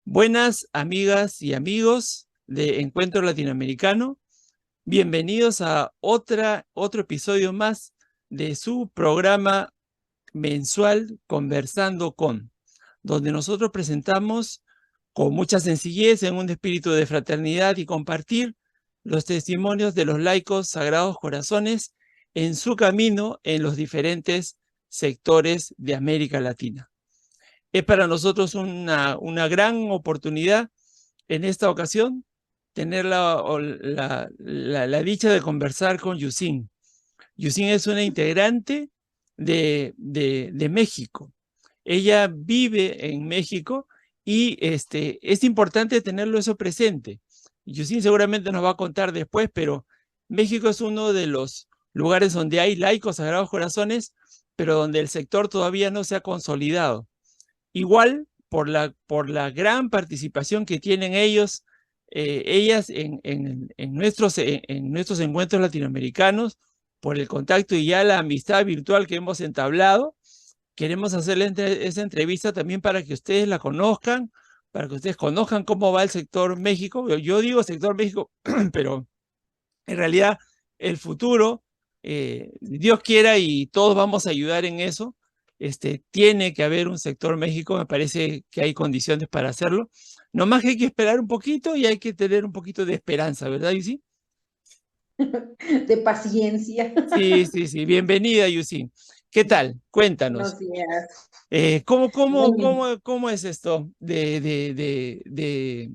Buenas amigas y amigos de Encuentro Latinoamericano, bienvenidos a otro episodio más de su programa mensual Conversando con, donde nosotros presentamos con mucha sencillez, en un espíritu de fraternidad y compartir los testimonios de los laicos Sagrados Corazones en su camino en los diferentes sectores de América Latina. Es para nosotros una gran oportunidad en esta ocasión tener la dicha de conversar con Yusin. Yusin es una integrante de México. Ella vive en México y es importante tenerlo eso presente. Yusin seguramente nos va a contar después, pero México es uno de los lugares donde hay laicos Sagrados Corazones, pero donde el sector todavía no se ha consolidado. Igual por la gran participación que tienen ellos, ellas en nuestros encuentros latinoamericanos, por el contacto y ya la amistad virtual que hemos entablado. Queremos hacerle esa entrevista también para que ustedes la conozcan, para que ustedes conozcan cómo va el sector México. Yo digo sector México, pero en realidad el futuro, Dios quiera y todos vamos a ayudar en eso. Tiene que haber un sector México, me parece que hay condiciones para hacerlo. Nomás que hay que esperar un poquito y hay que tener un poquito de esperanza, ¿verdad, Yusi? De paciencia. Sí, sí, sí. Bienvenida, Yusi. ¿Qué tal? Cuéntanos. Buenos días. Bueno, ¿Cómo es esto de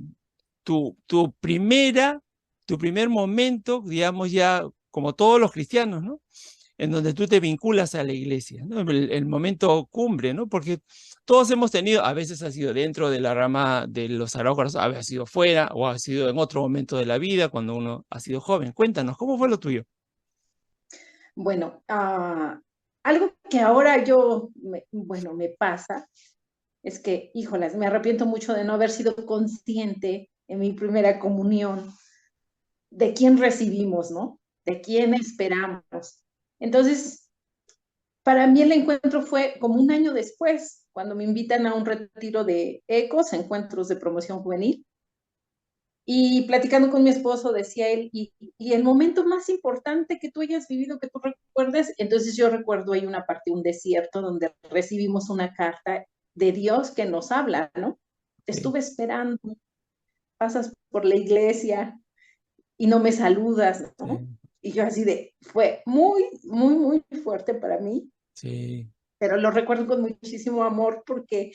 tu primer momento, digamos ya como todos los cristianos, ¿no? En donde tú te vinculas a la iglesia, ¿no? El momento cumbre, ¿no? Porque todos hemos tenido, a veces ha sido dentro de la rama de los Sagrados Corazones, a veces ha sido fuera, o ha sido en otro momento de la vida, cuando uno ha sido joven. Cuéntanos, ¿cómo fue lo tuyo? bueno, algo que ahora me pasa es que, híjolas, me arrepiento mucho de no haber sido consciente en mi primera comunión de quién recibimos, ¿no? De quién esperamos. Entonces, para mí el encuentro fue como un año después, cuando me invitan a un retiro de ECOS, Encuentros de Promoción Juvenil. Y platicando con mi esposo, decía él, y el momento más importante que tú hayas vivido, que tú recuerdes, entonces yo recuerdo hay una parte, un desierto, donde recibimos una carta de Dios que nos habla, ¿no? Te Sí, estuve esperando, pasas por la iglesia y no me saludas, ¿no? sí, Y yo así fue muy, muy, muy fuerte para mí, sí, pero lo recuerdo con muchísimo amor porque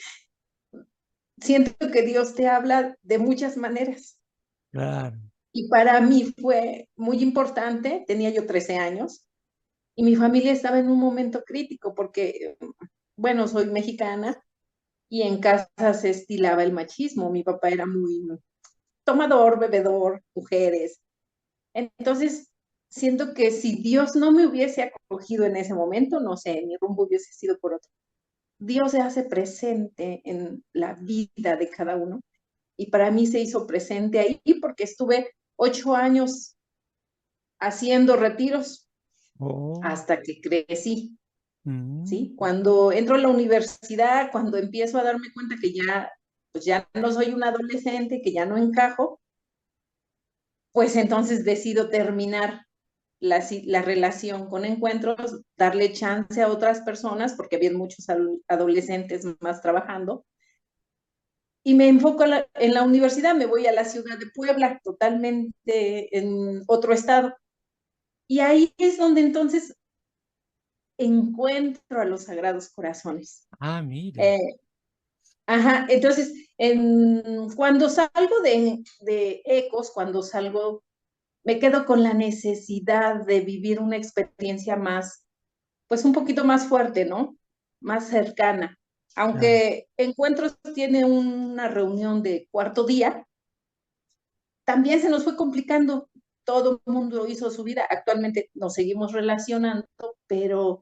siento que Dios te habla de muchas maneras. claro. Y para mí fue muy importante, tenía yo 13 años, y mi familia estaba en un momento crítico porque, bueno, soy mexicana y en casa se estilaba el machismo. Mi papá era muy tomador, bebedor, mujeres. Entonces, siento que si Dios no me hubiese acogido en ese momento, no sé, mi rumbo hubiese sido por otro. Dios se hace presente en la vida de cada uno y para mí se hizo presente ahí porque estuve 8 años haciendo retiros Oh, hasta que crecí, mm, ¿sí? Cuando entro a la universidad, cuando empiezo a darme cuenta que ya, pues ya no soy un adolescente, que ya no encajo, pues entonces decido terminar la relación con encuentros, darle chance a otras personas, porque había muchos adolescentes más trabajando, y me enfoco en la universidad, me voy a la ciudad de Puebla, totalmente en otro estado. Y ahí es donde entonces encuentro a los Sagrados Corazones. ah, mira. Eh, ajá, entonces, cuando salgo de Ecos, cuando salgo, me quedo con la necesidad de vivir una experiencia más, pues un poquito más fuerte, ¿no? Más cercana. Claro. Aunque Encuentros tiene una reunión de cuarto día, también se nos fue complicando. Todo el mundo hizo su vida. Actualmente nos seguimos relacionando, pero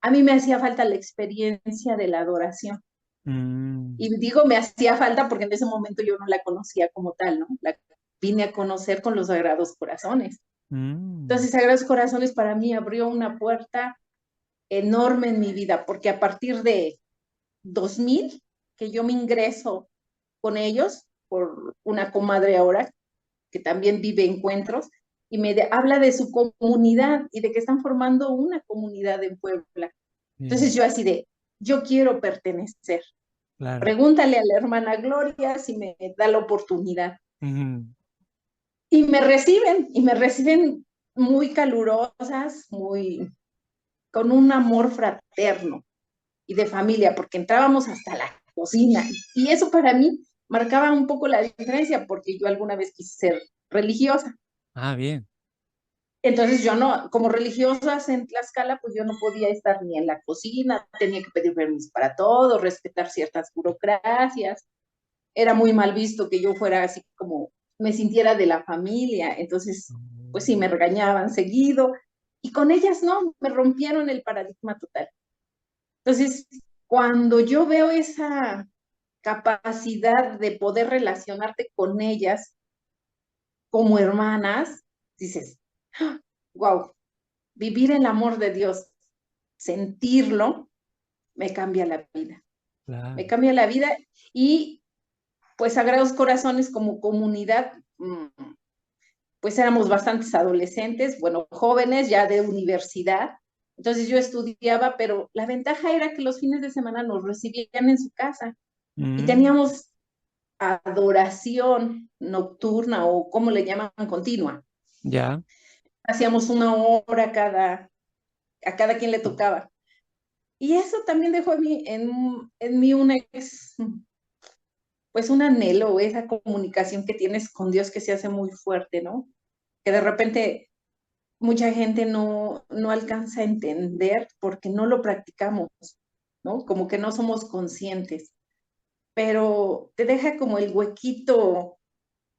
a mí me hacía falta la experiencia de la adoración. Mm, Y digo, me hacía falta porque en ese momento yo no la conocía como tal, ¿no? La vine a conocer con los Sagrados Corazones. mm, Entonces, Sagrados Corazones para mí abrió una puerta enorme en mi vida, porque a partir de 2000, que yo me ingreso con ellos por una comadre ahora que también vive encuentros y habla de su comunidad y de que están formando una comunidad en Puebla. Entonces Bien, yo así de, yo quiero pertenecer. claro. Pregúntale a la hermana Gloria si me da la oportunidad. Ujú. Y me reciben muy calurosas, muy, con un amor fraterno y de familia, porque entrábamos hasta la cocina. Y eso para mí marcaba un poco la diferencia, porque yo alguna vez quise ser religiosa. Ah, bien. Entonces yo no, como religiosas en Tlaxcala, pues yo no podía estar ni en la cocina, tenía que pedir permiso para todo, respetar ciertas burocracias. Era muy mal visto que yo fuera así como, me sintiera de la familia. Entonces, pues sí, Mm. me regañaban seguido. Y con ellas no, me rompieron el paradigma total. Entonces, cuando yo veo esa capacidad de poder relacionarte con ellas como hermanas, dices, wow, vivir el amor de Dios, sentirlo, me cambia la vida. Me Claro. cambia la vida y pues Sagrados Corazones como comunidad, pues éramos bastantes adolescentes, bueno, jóvenes ya de universidad. Entonces yo estudiaba, pero la ventaja era que los fines de semana nos recibían en su casa y Mm, teníamos adoración nocturna o como le llaman continua. ya. Hacíamos una hora a cada quien le tocaba. Y eso también dejó en mí pues un anhelo, esa comunicación que tienes con Dios que se hace muy fuerte, ¿no? Que de repente mucha gente no alcanza a entender porque no lo practicamos, ¿no? Como que no somos conscientes, pero te deja como el huequito,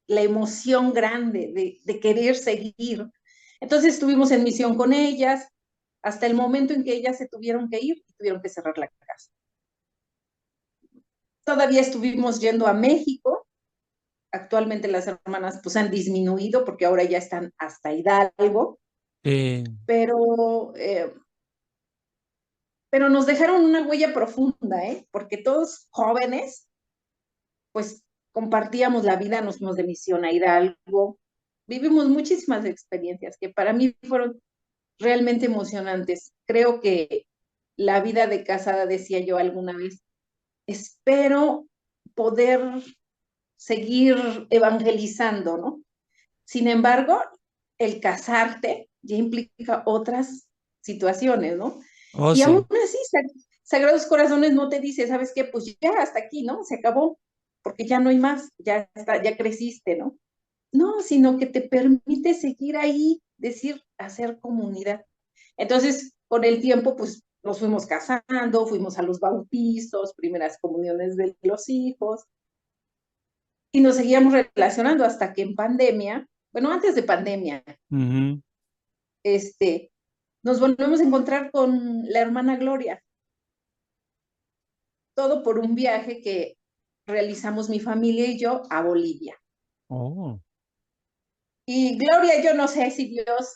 la emoción grande de querer seguir. Entonces estuvimos en misión con ellas hasta el momento en que ellas se tuvieron que ir y tuvieron que cerrar la casa. Todavía estuvimos yendo a México. Actualmente las hermanas pues han disminuido porque ahora ya están hasta Hidalgo, Eh, pero, eh, pero nos dejaron una huella profunda, ¿eh? Porque todos jóvenes, pues compartíamos la vida, nos fuimos de misión a Hidalgo, vivimos muchísimas experiencias que para mí fueron realmente emocionantes. Creo que la vida de casada, decía yo alguna vez, espero poder seguir evangelizando, ¿no? Sin embargo, el casarte ya implica otras situaciones, ¿no? oh, Y aún sí. así, Sagrados Corazones no te dice, ¿sabes qué? Pues ya hasta aquí, ¿no? Se acabó, porque ya no hay más, ya está, ya creciste, ¿no? No, sino que te permite seguir ahí, decir, hacer comunidad. Entonces, con el tiempo, pues nos fuimos casando, fuimos a los bautizos, primeras comuniones de los hijos, y nos seguíamos relacionando hasta que en pandemia, bueno, antes de pandemia, Ujú. este, nos volvemos a encontrar con la hermana Gloria, todo por un viaje que realizamos mi familia y yo a Bolivia. Oh, Y Gloria, yo no sé si Dios,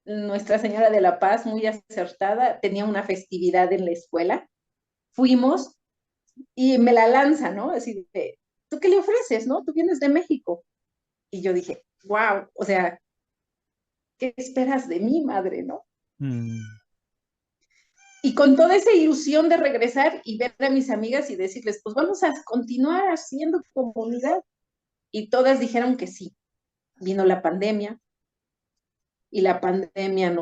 Nuestra Señora de la Paz, muy acertada, tenía una festividad en la escuela. Fuimos y me la lanza, ¿no? Así de, ¿tú qué le ofreces, no? Tú vienes de México. Y yo dije, wow, o sea, ¿qué esperas de mí, madre, no? mm, Y con toda esa ilusión de regresar y ver a mis amigas y decirles, pues vamos a continuar haciendo comunidad. Y todas dijeron que sí. Vino la pandemia y la pandemia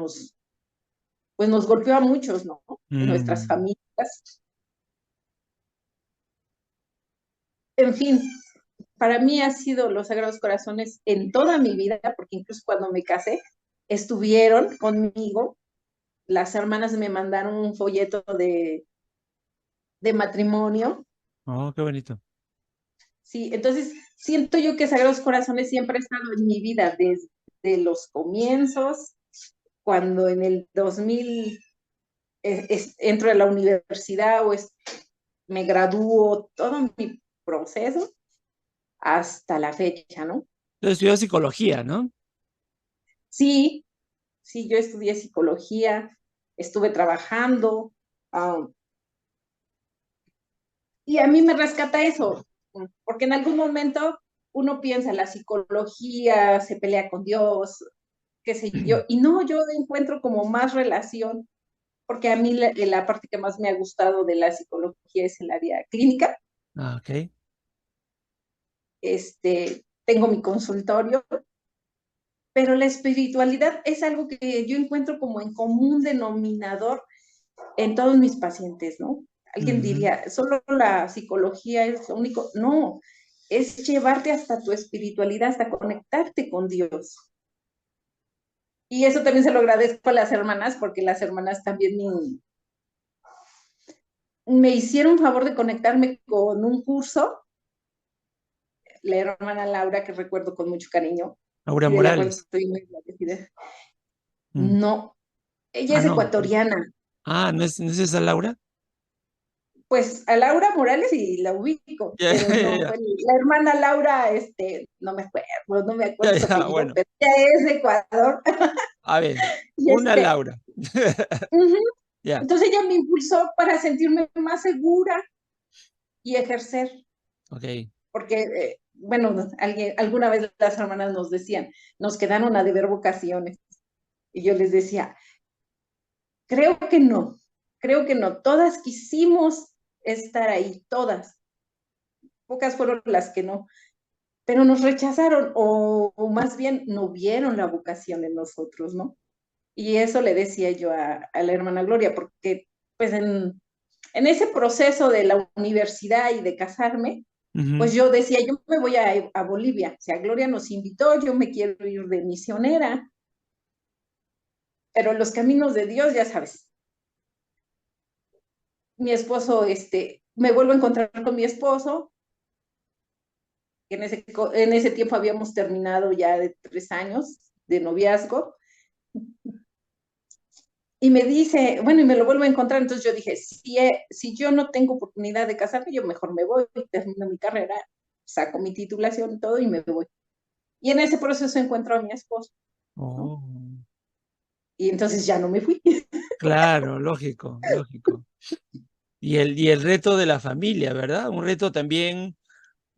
pues nos golpeó a muchos, ¿no? En nuestras mm, familias. En fin, para mí ha sido los Sagrados Corazones en toda mi vida, porque incluso cuando me casé, estuvieron conmigo. Las hermanas me mandaron un folleto de matrimonio. oh, qué bonito. Sí, entonces siento yo que Sagrados Corazones siempre ha estado en mi vida desde los comienzos, cuando en el 2000 entro a la universidad me gradúo, todo mi proceso hasta la fecha, ¿no? Entonces estudió psicología, ¿no? Sí, sí, yo estudié psicología, estuve trabajando, y a mí me rescata eso. porque en algún momento uno piensa, la psicología se pelea con Dios, qué sé yo, y no, yo encuentro como más relación, porque a mí la parte que más me ha gustado de la psicología es el área clínica. Ah, ok. Tengo mi consultorio, pero la espiritualidad es algo que yo encuentro como en común denominador en todos mis pacientes, ¿no? Alguien Ujú. diría, solo la psicología es lo único. No, es llevarte hasta tu espiritualidad, hasta conectarte con Dios. Y eso también se lo agradezco a las hermanas, porque las hermanas también me hicieron favor de conectarme con un curso, la hermana Laura, que recuerdo con mucho cariño, Laura y de la cual Morales. estoy muy agradecida. Mm. No, ella Ah, es no. ecuatoriana. Ah, ¿no es esa Laura? Pues a Laura Morales y la ubico, Ya, pero ya, no, ya, la hermana Laura, no me ya, acuerdo su ya, apellido, bueno. pero ella es de Ecuador. A ver, Y una Laura. uh-huh. Ya, Entonces ella me impulsó para sentirme más segura y ejercer, ok. porque, bueno, alguna vez las hermanas nos decían, nos quedaron a deber vocaciones, y yo les decía, creo creo que no, todas quisimos estar ahí, todas, pocas fueron las que no, pero nos rechazaron o más bien no vieron la vocación en nosotros, ¿no? Y eso le decía yo a la hermana Gloria, porque pues en ese proceso de la universidad y de casarme, Ujú. pues yo decía, yo me voy a Bolivia, o sea, Gloria nos invitó, yo me quiero ir de misionera, pero los caminos de Dios, ya sabes, mi esposo, me vuelvo a encontrar con mi esposo, que en ese tiempo habíamos terminado ya de 3 años de noviazgo, y me dice, bueno, y me lo vuelvo a encontrar, entonces yo dije, si yo no tengo oportunidad de casarme, yo mejor me voy, termino mi carrera, saco mi titulación y todo y me voy. Y en ese proceso encuentro a mi esposo, ¿no? Oh, Y entonces ya no me fui. claro, lógico, lógico. Y el reto de la familia, ¿verdad? Un reto también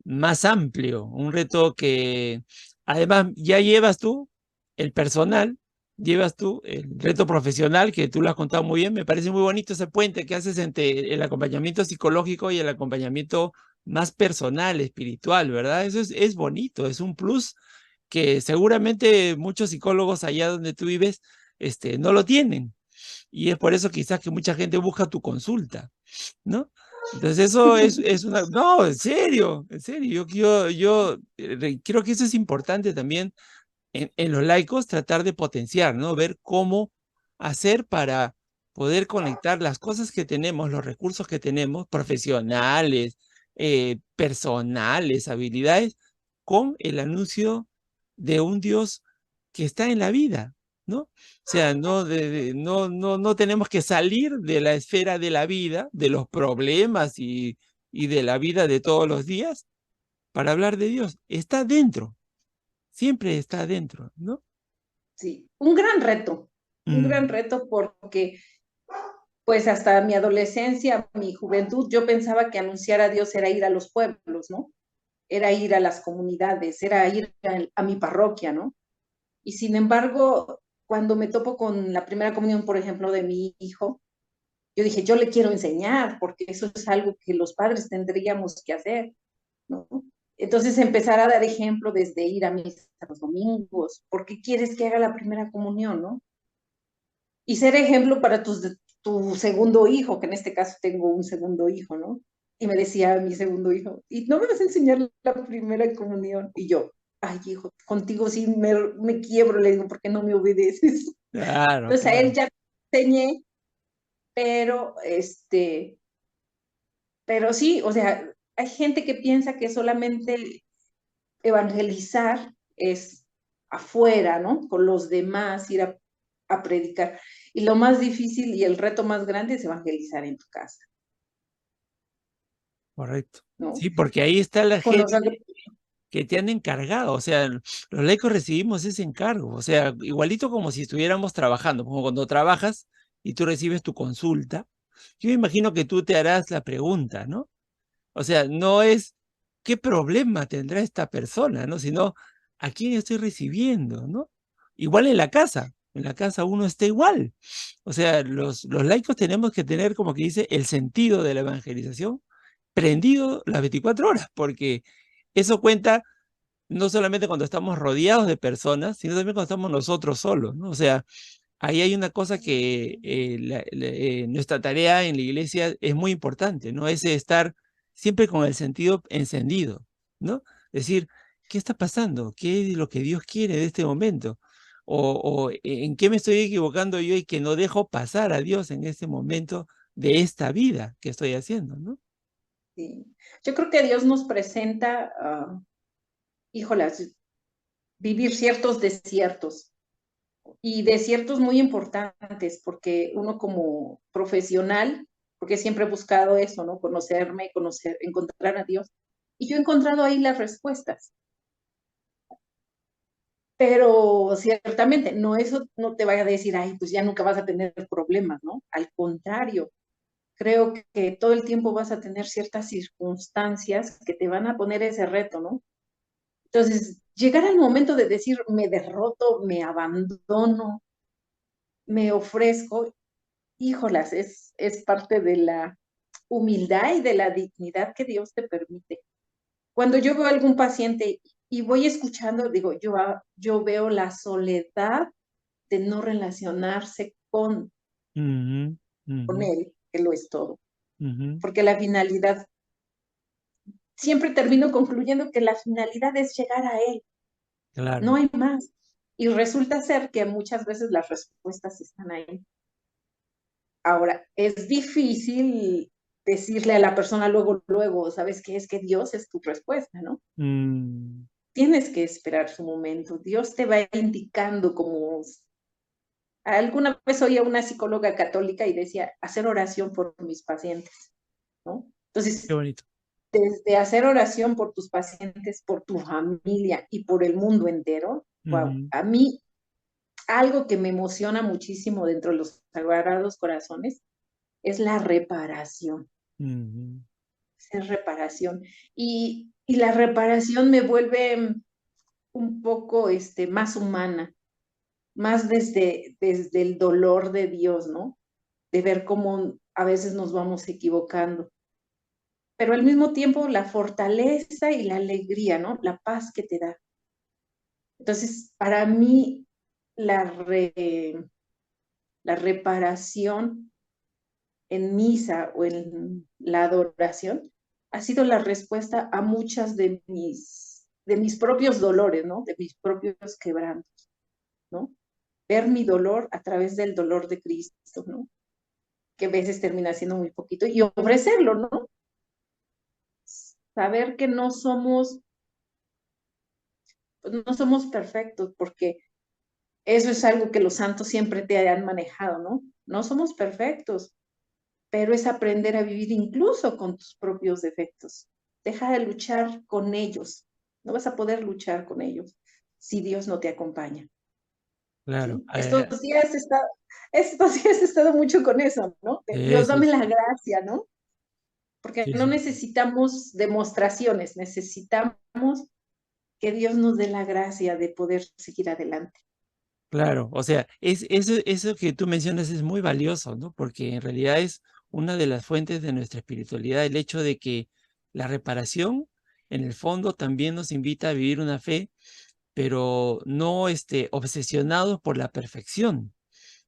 más amplio, un reto que además ya llevas tú el personal, llevas tú el reto profesional, que tú lo has contado muy bien. Me parece muy bonito ese puente que haces entre el acompañamiento psicológico y el acompañamiento más personal, espiritual, ¿verdad? Eso es bonito, es un plus que seguramente muchos psicólogos allá donde tú vives no lo tienen. Y es por eso quizás que mucha gente busca tu consulta, ¿no? Entonces eso es una... No, en serio, yo creo que eso es importante también en los laicos, tratar de potenciar, ¿no? Ver cómo hacer para poder conectar las cosas que tenemos, los recursos que tenemos, profesionales, personales, habilidades, con el anuncio de un Dios que está en la vida, ¿no? O sea, no tenemos que salir de la esfera de la vida, de los problemas y de la vida de todos los días para hablar de Dios. Está dentro, siempre está dentro, ¿no? Sí, un gran Mm, reto porque pues hasta mi adolescencia, mi juventud, yo pensaba que anunciar a Dios era ir a los pueblos, ¿no? Era ir a las comunidades, era ir a mi parroquia, ¿no? Y sin embargo, cuando me topo con la primera comunión, por ejemplo, de mi hijo, yo dije, yo le quiero enseñar, porque eso es algo que los padres tendríamos que hacer, ¿no? Entonces empezar a dar ejemplo desde ir a misa los domingos, ¿por qué quieres que haga la primera comunión, no? Y ser ejemplo para tu segundo hijo, que en este caso tengo un segundo hijo, ¿no? Y me decía mi segundo hijo, ¿y no me vas a enseñar la primera comunión? Y yo, ay, hijo, contigo sí me quiebro, le digo, ¿por qué no me obedeces? claro, Entonces a él claro. ya enseñé, pero pero sí, o sea, hay gente que piensa que solamente evangelizar es afuera, ¿no? Con los demás, ir a predicar. Y lo más difícil y el reto más grande es evangelizar en tu casa, Correcto. ¿no? Sí, porque ahí está la Con los gente que te han encargado. O sea, los laicos recibimos ese encargo. O sea, igualito como si estuviéramos trabajando, como cuando trabajas y tú recibes tu consulta. Yo me imagino que tú te harás la pregunta, ¿no? O sea, no es qué problema tendrá esta persona, ¿no? Sino, ¿a quién estoy recibiendo, no? Igual en la casa uno está igual. O sea, los laicos tenemos que tener, como que dice, el sentido de la evangelización prendido las 24 horas, porque eso cuenta no solamente cuando estamos rodeados de personas, sino también cuando estamos nosotros solos, ¿no? O sea, ahí hay una cosa que nuestra tarea en la iglesia es muy importante, ¿no? Es estar siempre con el sentido encendido, ¿no? Decir, ¿qué está pasando? ¿Qué es lo que Dios quiere de este momento? O en qué me estoy equivocando yo y que no dejo pasar a Dios en este momento de esta vida que estoy haciendo, ¿no? Sí. Yo creo que Dios nos presenta, híjolas, vivir ciertos desiertos y desiertos muy importantes, porque uno como profesional, porque siempre he buscado eso, ¿no? Conocerme, conocer, encontrar a Dios. Y yo he encontrado ahí las respuestas. Pero ciertamente, no eso no te vaya a decir, ay, pues ya nunca vas a tener problemas, ¿no? Al contrario, creo que todo el tiempo vas a tener ciertas circunstancias que te van a poner ese reto, ¿no? Entonces, llegar al momento de decir, me derroto, me abandono, me ofrezco, híjolas, es parte de la humildad y de la dignidad que Dios te permite. Cuando yo veo a algún paciente y voy escuchando, digo, yo veo la soledad de no relacionarse Ujú, con ujú, él, que lo es todo. ujú, Porque la finalidad, siempre termino concluyendo que la finalidad es llegar a él, no claro. hay más. Y resulta ser que muchas veces las respuestas están ahí. Ahora, es difícil decirle a la persona luego, luego, ¿sabes qué? Es que Dios es tu respuesta, ¿no? Mm, Tienes que esperar su momento. Dios te va indicando como... Alguna vez oí a una psicóloga católica y decía, hacer oración por mis pacientes, ¿no? qué Entonces, bonito. desde hacer oración por tus pacientes, por tu familia y por el mundo entero, wow, Ujú, a mí algo que me emociona muchísimo dentro de los Sagrados Corazones es la reparación, ujú, es reparación. Y la reparación me vuelve un poco más humana, más desde el dolor de Dios, ¿no? De ver cómo a veces nos vamos equivocando. Pero al mismo tiempo la fortaleza y la alegría, ¿no? La paz que te da. Entonces, para mí, la, re, la reparación en misa o en la adoración ha sido la respuesta a muchas de mis propios dolores, ¿no? De mis propios quebrantos, ¿no? Ver mi dolor a través del dolor de Cristo, ¿no? Que a veces termina siendo muy poquito y ofrecerlo, ¿no? Saber que no somos perfectos, porque eso es algo que los santos siempre te han manejado, ¿no? No somos perfectos, pero es aprender a vivir incluso con tus propios defectos. Deja de luchar con ellos. No vas a poder luchar con ellos si Dios no te acompaña. claro. ¿Sí? Estos días he estado mucho con eso, ¿no? Sí, Dios, sí, dame sí, la gracia, ¿no? Porque sí, no sí, sí. necesitamos demostraciones, necesitamos que Dios nos dé la gracia de poder seguir adelante. Claro, o sea, eso que tú mencionas es muy valioso, ¿no? Porque en realidad es una de las fuentes de nuestra espiritualidad, el hecho de que la reparación, en el fondo, también nos invita a vivir una fe, pero no obsesionados por la perfección,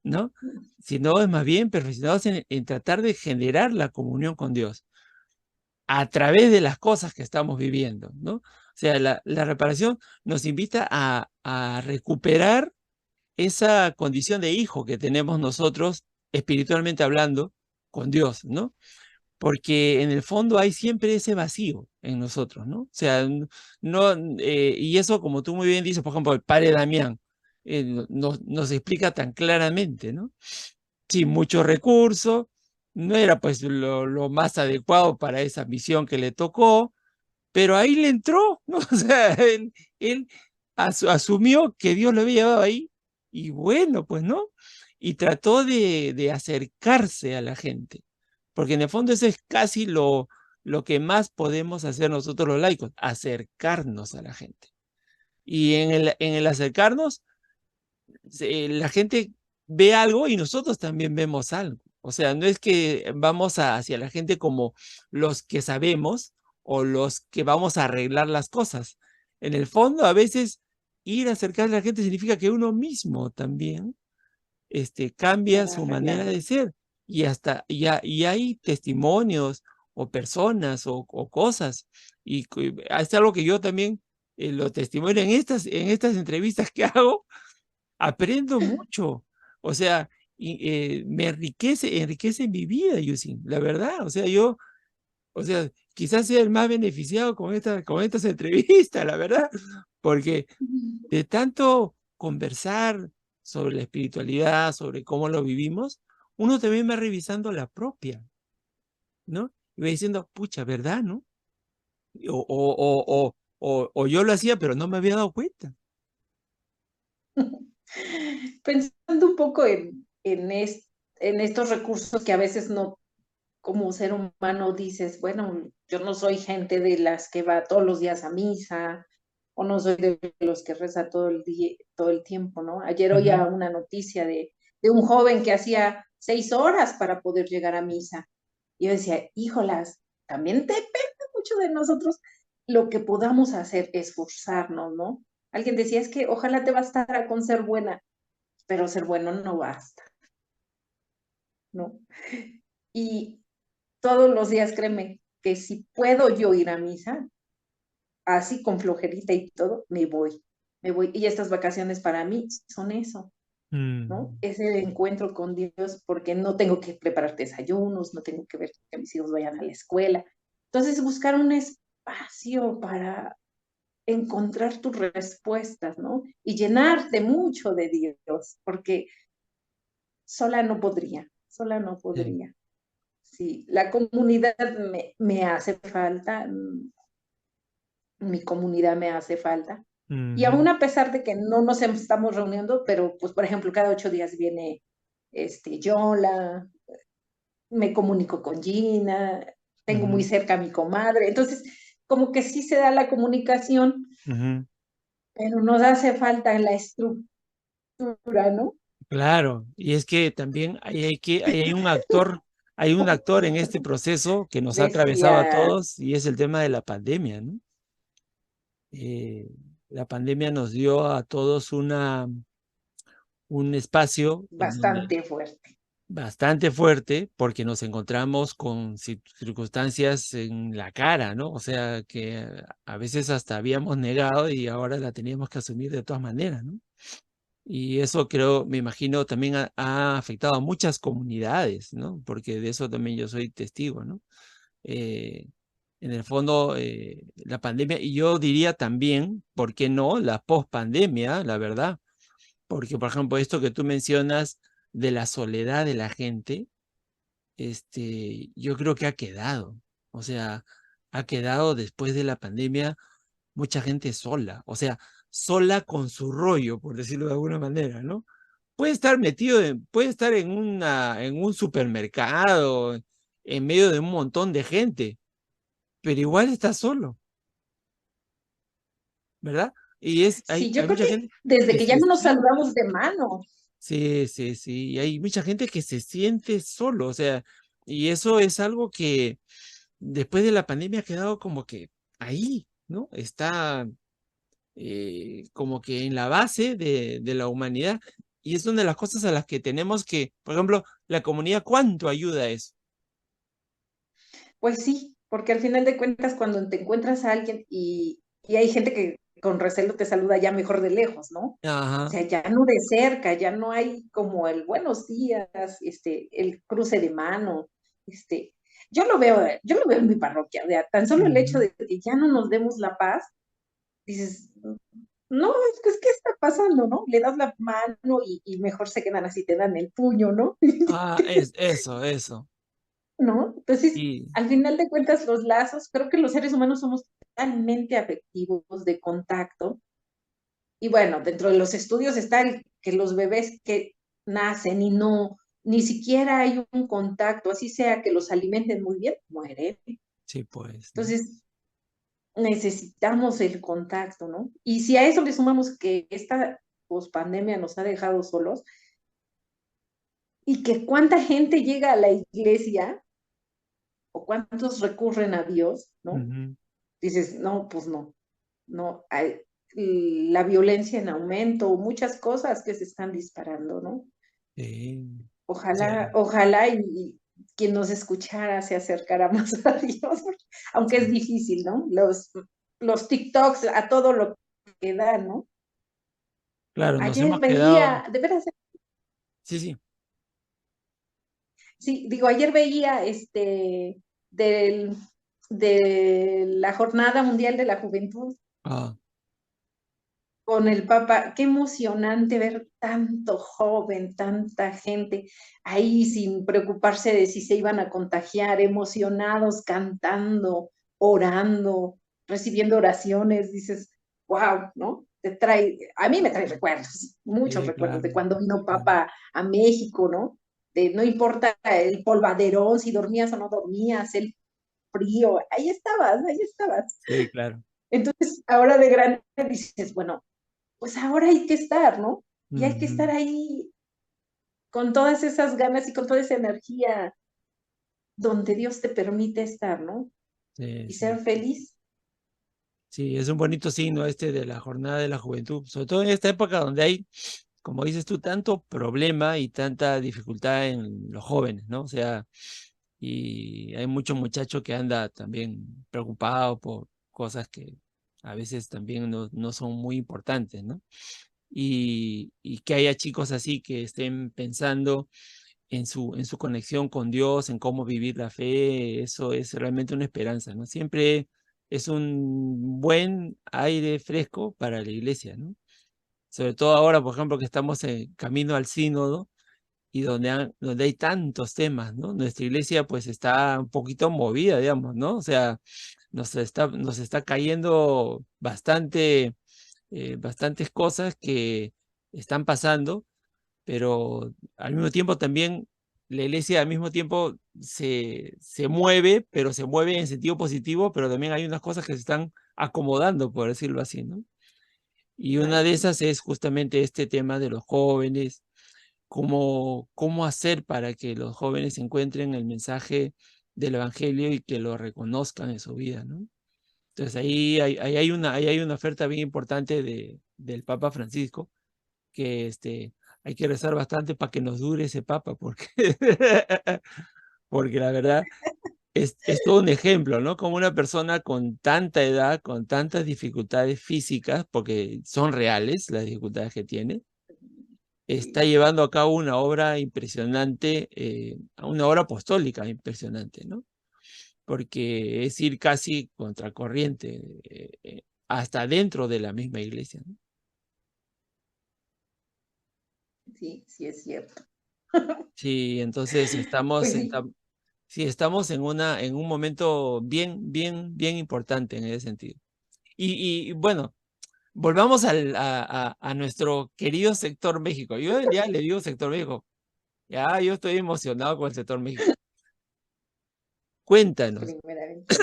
¿no? Sino es más bien perfeccionados en tratar de generar la comunión con Dios a través de las cosas que estamos viviendo, ¿no? O sea, la reparación nos invita a recuperar esa condición de hijo que tenemos nosotros, espiritualmente hablando, con Dios, ¿no? Porque en el fondo hay siempre ese vacío en nosotros, ¿no? O sea, no, y eso, como tú muy bien dices, por ejemplo, el padre Damián nos explica tan claramente, ¿no? Sin muchos recursos, no era pues lo más adecuado para esa misión que le tocó, pero ahí le entró, ¿no? O sea, él asumió que Dios lo había llevado ahí y bueno, pues, ¿no? Y trató de acercarse a la gente, porque en el fondo eso es casi lo que más podemos hacer nosotros los laicos, acercarnos a la gente. Y en el acercarnos, la gente ve algo y nosotros también vemos algo. O sea, no es que vamos hacia la gente como los que sabemos o los que vamos a arreglar las cosas. En el fondo, a veces ir a acercarse a la gente significa que uno mismo también Se cambia va su manera arreglando. de ser. Y hay testimonios o personas o cosas. Y es algo que yo también lo testimonio en estas entrevistas que hago, aprendo mucho. O sea, me enriquece mi vida, Yusin, la verdad. O sea, quizás sea el más beneficiado con estas entrevistas, la verdad, porque de tanto conversar sobre la espiritualidad, sobre cómo lo vivimos, uno también va revisando la propia, ¿no? Y va diciendo, pucha, ¿verdad, no? O yo lo hacía, pero no me había dado cuenta. Pensando un poco en estos recursos que a veces no, como ser humano dices, bueno, yo no soy gente de las que va todos los días a misa, o no soy de los que reza todo el día, todo el tiempo, ¿no? Ayer oía Ujú. una noticia de un joven que hacía 6 horas para poder llegar a misa. Y yo decía, híjolas, también depende mucho de nosotros lo que podamos hacer, esforzarnos, ¿no? Alguien decía, es que ojalá te bastara con ser buena, pero ser bueno no basta, ¿no? Y todos los días, créeme, que si puedo yo ir a misa, así con flojerita y todo, me voy, me voy. Y estas vacaciones para mí son eso, ¿no? Mm, Ese encuentro con Dios, porque no tengo que preparar desayunos, no tengo que ver que mis hijos vayan a la escuela. Entonces, buscar un espacio para encontrar tus respuestas, ¿no? Y llenarte mucho de Dios, porque sola no podría, sola no sí. podría. Sí, la comunidad me hace falta, mi comunidad me hace falta. Y aún Ujú, a pesar de que no nos estamos reuniendo, pero pues por ejemplo cada 8 días viene Yola, me comunico con Gina, tengo muy ujú, cerca a mi comadre, entonces como que sí se da la comunicación, ujú. pero nos hace falta la estructura, ¿no? Claro, y es que también hay un actor en este proceso que nos ha atravesado a Decía todos y es el tema de la pandemia, ¿no? Eh, la pandemia nos dio a todos un espacio en donde bastante fuerte. bastante fuerte porque nos encontramos con circunstancias en la cara, ¿no? O sea, que a veces hasta habíamos negado y ahora la teníamos que asumir de todas maneras, ¿no? Y eso creo, me imagino, también ha afectado a muchas comunidades, ¿no? Porque de eso también yo soy testigo, ¿no? Eh, en el fondo, la pandemia, y yo diría también, ¿por qué no? La pospandemia, la verdad. Porque, por ejemplo, esto que tú mencionas de la soledad de la gente, yo creo que ha quedado. O sea, ha quedado después de la pandemia mucha gente sola. O sea, sola con su rollo, por decirlo de alguna manera, ¿no? Puede estar en un supermercado, en medio de un montón de gente, pero igual está solo, ¿verdad? Sí, yo Hay creo mucha que gente desde que que ya se no nos siente, saludamos de mano. sí, sí, sí, y hay mucha gente que se siente solo, o sea, y eso es algo que después de la pandemia ha quedado como que ahí, ¿no? Está como que en la base de la humanidad. Y es una de las cosas a las que tenemos que, por ejemplo, la comunidad, ¿cuánto ayuda a eso? Pues sí, porque al final de cuentas cuando te encuentras a alguien y hay gente que con recelo te saluda ya mejor de lejos, ¿no? O Ajá. sea, ya no de cerca, ya no hay como el buenos días, el cruce de mano, este, yo lo veo en mi parroquia, o sea, tan solo el hecho Ujú. de que ya no nos demos la paz, dices, no, es que, ¿qué está pasando, no? Le das la mano y mejor se quedan así, te dan el puño, ¿no? Ah, eso. ¿No? Entonces, Y, al final de cuentas, los lazos, creo que los seres humanos somos totalmente afectivos de contacto. Y bueno, dentro de los estudios está que los bebés que nacen y no, ni siquiera hay un contacto, así sea que los alimenten muy bien, mueren. Sí, pues, ¿no? Entonces, necesitamos el contacto, ¿no? Y si a eso le sumamos que esta pospandemia nos ha dejado solos y que cuánta gente llega a la iglesia o cuántos recurren a Dios, ¿no? Ujú. Dices, no, pues no, no, hay, la violencia en aumento, muchas cosas que se están disparando, ¿no? Sí. O sea, Ojalá y quien nos escuchara se acercara más a Dios, aunque es sí. difícil, ¿no? Los TikToks a todo lo que da, ¿no? Claro, nos Ayer hemos quedado. veía, de veras, Sí, sí. sí, digo, ayer veía del, de la Jornada Mundial de la Juventud Ah, con el Papa. Qué emocionante ver tanto joven, tanta gente ahí sin preocuparse de si se iban a contagiar, emocionados, cantando, orando, recibiendo oraciones. Dices, wow, ¿no? A mí me trae recuerdos, muchos sí, recuerdos de claro, cuando vino claro. Papa a México, ¿no? De no importa el polvaderón, si dormías o no dormías, el frío, ahí estabas, ahí estabas. Sí, claro. Entonces, ahora de grande dices, bueno, pues ahora hay que estar, ¿no? Y hay que estar Ujú. ahí con todas esas ganas y con toda esa energía donde Dios te permite estar, ¿no? Sí, Y sí. ser feliz. Sí, es un bonito signo este de la jornada de la juventud, sobre todo en esta época donde hay, como dices tú, tanto problema y tanta dificultad en los jóvenes, ¿no? O sea, y hay mucho muchacho que anda también preocupado por cosas que a veces también no son muy importantes, ¿no? Y que haya chicos así que estén pensando en su conexión con Dios, en cómo vivir la fe, eso es realmente una esperanza, ¿no? Siempre es un buen aire fresco para la iglesia, ¿no? Sobre todo ahora, por ejemplo, que estamos en camino al sínodo y donde hay tantos temas, ¿no? Nuestra iglesia pues está un poquito movida, digamos, ¿no? O sea, nos está cayendo bastantes cosas que están pasando, pero al mismo tiempo también la iglesia al mismo tiempo se mueve, pero se mueve en sentido positivo, pero también hay unas cosas que se están acomodando, por decirlo así, ¿no? Y una de Así. esas es justamente este tema de los jóvenes, cómo hacer para que los jóvenes encuentren el mensaje del evangelio y que lo reconozcan en su vida, ¿no? Entonces ahí hay una oferta bien importante del Papa Francisco, que hay que rezar bastante para que nos dure ese papa, porque, porque la verdad es todo un ejemplo, ¿no? Como una persona con tanta edad, con tantas dificultades físicas, porque son reales las dificultades que tiene, está Sí, llevando a cabo una obra impresionante, una obra apostólica impresionante, ¿no? Porque es ir casi contracorriente, hasta dentro de la misma iglesia, ¿no? sí, sí es cierto. Sí, entonces Pues sí, sí, estamos en un momento bien importante en ese sentido. Y bueno, volvamos a nuestro querido sector México. Yo ya le digo sector México. Ya, yo estoy emocionado con el sector México. Cuéntanos, primeramente.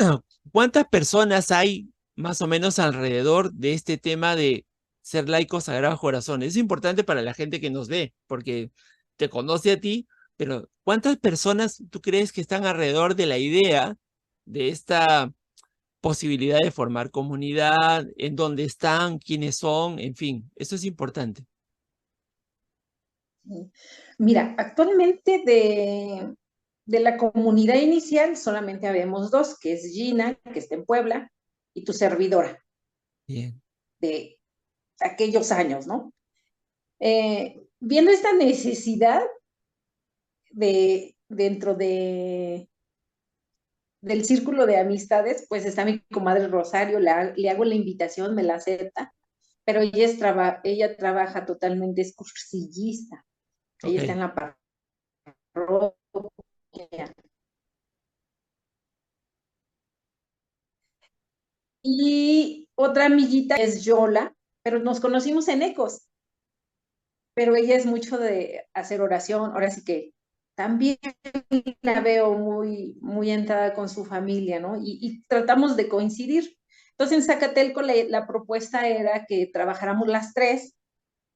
¿cuántas personas hay más o menos alrededor de este tema de ser laicos Sagrados Corazones? Es importante para la gente que nos ve, porque te conoce a ti, pero ¿cuántas personas tú crees que están alrededor de la idea de esta posibilidad de formar comunidad, en dónde están, quiénes son, en fin, eso es importante. Sí. Mira, actualmente de la comunidad inicial solamente habemos dos, que es Gina, que está en Puebla, y tu servidora Bien, de aquellos años, ¿no? Viendo esta necesidad dentro del círculo de amistades, pues está mi comadre Rosario, le hago la invitación, me la acepta, pero ella trabaja totalmente, es cursillista, ella está ok, en la parroquia. Y otra amiguita es Yola, pero nos conocimos en Ecos, pero ella es mucho de hacer oración, ahora sí que también la veo muy, muy entrada con su familia, ¿no? Y tratamos de coincidir. Entonces en Zacatelco la propuesta era que trabajáramos las tres,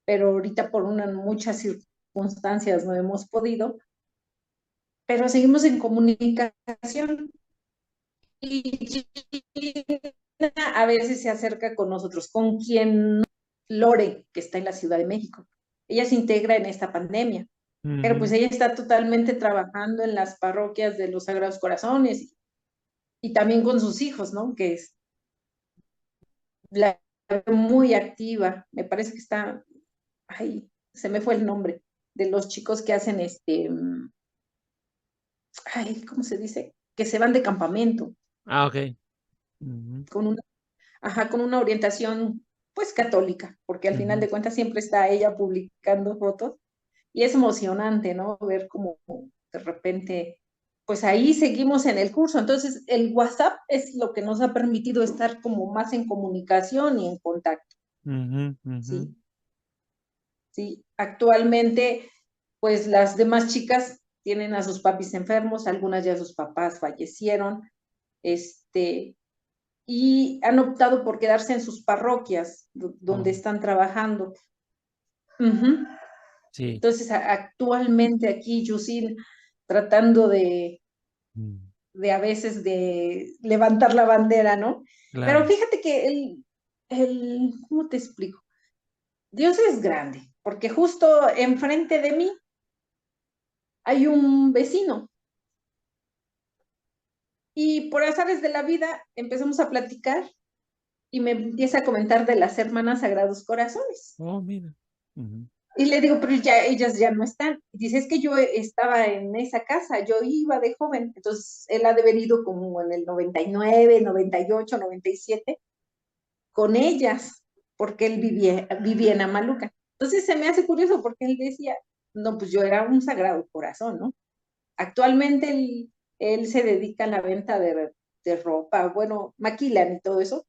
pero ahorita por muchas circunstancias no hemos podido, pero seguimos en comunicación y Gina a veces se acerca con nosotros, con quien Lore, que está en la Ciudad de México. Ella se integra en esta pandemia, pero pues Ujú. ella está totalmente trabajando en las parroquias de los Sagrados Corazones y también con sus hijos, ¿no? Que es la muy activa. Me parece que está, ay, se me fue el nombre de los chicos que hacen ay, ¿cómo se dice? Que se van de campamento Ah, ok. Ujú. con una, ajá, con una orientación pues católica, porque al final Ujú. de cuentas siempre está ella publicando fotos y es emocionante, ¿no? Ver cómo de repente, pues ahí seguimos en el curso. Entonces, el WhatsApp es lo que nos ha permitido estar como más en comunicación y en contacto, Ujú. Ujú. ¿sí? Sí, actualmente, pues las demás chicas tienen a sus papis enfermos, algunas ya sus papás fallecieron, este, y han optado por quedarse en sus parroquias donde Oh, están trabajando. Ujú. sí. Entonces, actualmente aquí, Yusin, tratando Mm. de a veces de levantar la bandera, ¿no? Pero Claro. fíjate que ¿cómo te explico? Dios es grande, porque justo enfrente de mí hay un vecino y por azares de la vida empezamos a platicar y me empieza a comentar de las hermanas Sagrados Corazones. Oh, mira. Ujú. Y le digo, pero ya ellas ya no están. Y dice, es que yo estaba en esa casa, yo iba de joven. Entonces, él ha de haber ido como en el 99, 98, 97 con ellas, porque él vivía en Amaluca. Entonces, se me hace curioso porque él decía, no, pues yo era un Sagrado Corazón, ¿no? Actualmente él se dedica a la venta de ropa, bueno, maquilan y todo eso.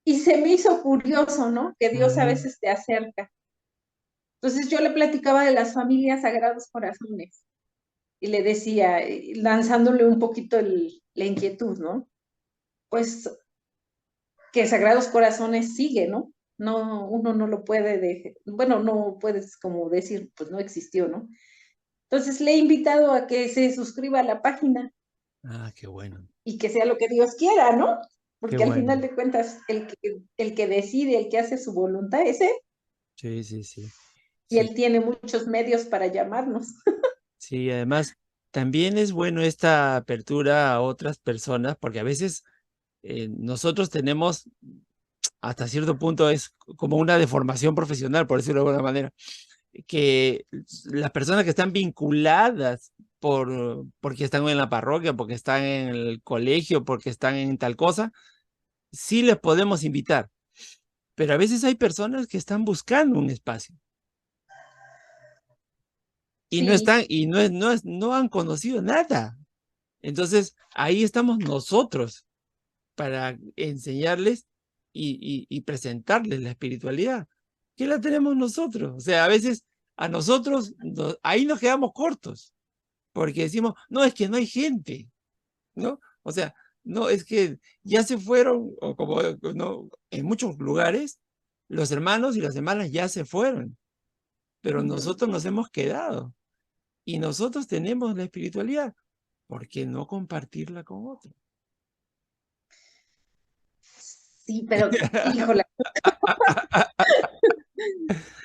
Y se me hizo curioso, ¿no? Que Dios a Ujú. veces te acerca. Entonces yo le platicaba de las familias Sagrados Corazones y le decía, lanzándole un poquito la inquietud, ¿no? Pues que Sagrados Corazones sigue, ¿no? No, uno no lo puede, bueno, no puedes como decir, pues no existió, ¿no? Entonces le he invitado a que se suscriba a la página Ah, qué bueno. y que sea lo que Dios quiera, ¿no? Qué Porque al bueno. final de cuentas, el que decide, el que hace su voluntad es él, Sí, sí, sí. y Sí, él tiene muchos medios para llamarnos. sí, además también es bueno esta apertura a otras personas, porque a veces nosotros tenemos, hasta cierto punto, es como una deformación profesional, por decirlo de alguna manera, que las personas que están vinculadas porque están en la parroquia, porque están en el colegio, porque están en tal cosa, sí les podemos invitar, pero a veces hay personas que están buscando un espacio y no Sí, están, y no han conocido nada. Entonces, ahí estamos nosotros para enseñarles y presentarles la espiritualidad, que la tenemos nosotros. O sea, a veces a nosotros ahí nos quedamos cortos, porque decimos, no, es que no hay gente, ¿no? O sea, no, es que ya se fueron, o como no, en muchos lugares, los hermanos y las hermanas ya se fueron, pero nosotros nos hemos quedado y nosotros tenemos la espiritualidad. ¿Por qué no compartirla con otros? sí, pero híjola.